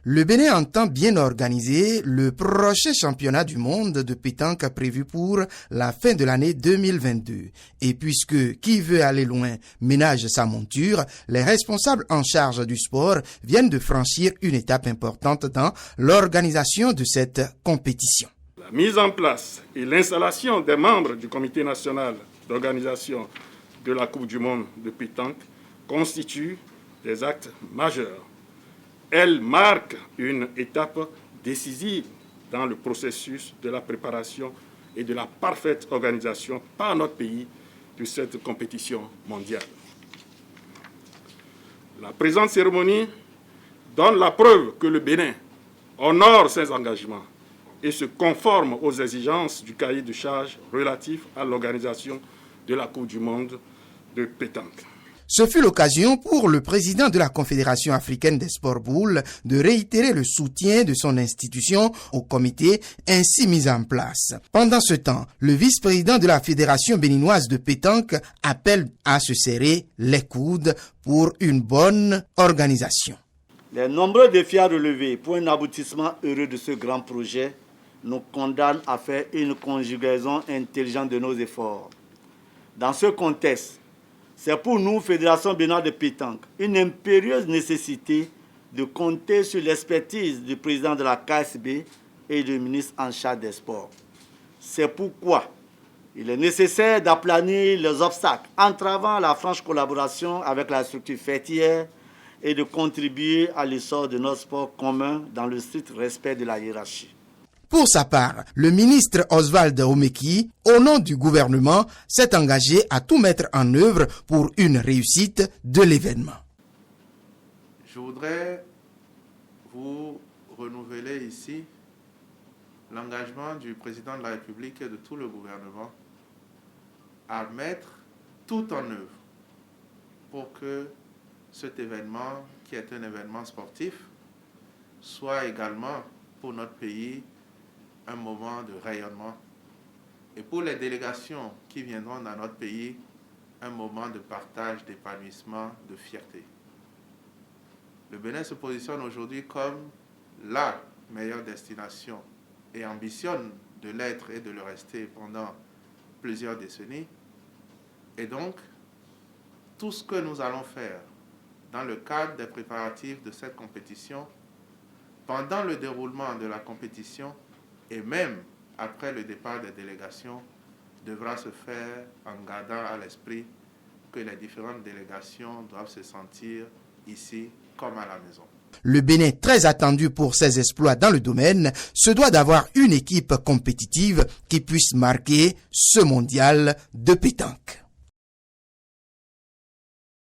Le Bénin entend bien organiser le prochain championnat du monde de pétanque prévu pour la fin de l'année 2022. Et puisque qui veut aller loin ménage sa monture, les responsables en charge du sport viennent de franchir une étape importante dans l'organisation de cette compétition. La mise en place et l'installation des membres du comité national d'organisation de la Coupe du monde de pétanque constituent des actes majeurs. Elle marque une étape décisive dans le processus de la préparation et de la parfaite organisation par notre pays de cette compétition mondiale. La présente cérémonie donne la preuve que le Bénin honore ses engagements et se conforme aux exigences du cahier de charges relatif à l'organisation de la Coupe du monde de pétanque. Ce fut l'occasion pour le président de la Confédération africaine des sports boules de réitérer le soutien de son institution au comité ainsi mis en place. Pendant ce temps, le vice-président de la Fédération béninoise de pétanque appelle à se serrer les coudes pour une bonne organisation. Les nombreux défis à relever pour un aboutissement heureux de ce grand projet nous condamnent à faire une conjugaison intelligente de nos efforts. Dans ce contexte, c'est pour nous, Fédération béninoise de pétanque, une impérieuse nécessité de compter sur l'expertise du président de la KSB et du ministre en charge des sports. C'est pourquoi il est nécessaire d'aplanir les obstacles entravant la franche collaboration avec la structure fêtière et de contribuer à l'essor de notre sport commun dans le strict respect de la hiérarchie. Pour sa part, le ministre Oswald Omeki, au nom du gouvernement, s'est engagé à tout mettre en œuvre pour une réussite de l'événement. Je voudrais vous renouveler ici l'engagement du président de la République et de tout le gouvernement à mettre tout en œuvre pour que cet événement, qui est un événement sportif, soit également pour notre pays un moment de rayonnement et pour les délégations qui viendront dans notre pays, un moment de partage, d'épanouissement, de fierté. Le Bénin se positionne aujourd'hui comme la meilleure destination et ambitionne de l'être et de le rester pendant plusieurs décennies. Et donc, tout ce que nous allons faire dans le cadre des préparatifs de cette compétition, pendant le déroulement de la compétition, et même après le départ des délégations, devra se faire en gardant à l'esprit que les différentes délégations doivent se sentir ici comme à la maison. Le Bénin, très attendu pour ses exploits dans le domaine, se doit d'avoir une équipe compétitive qui puisse marquer ce mondial de pétanque.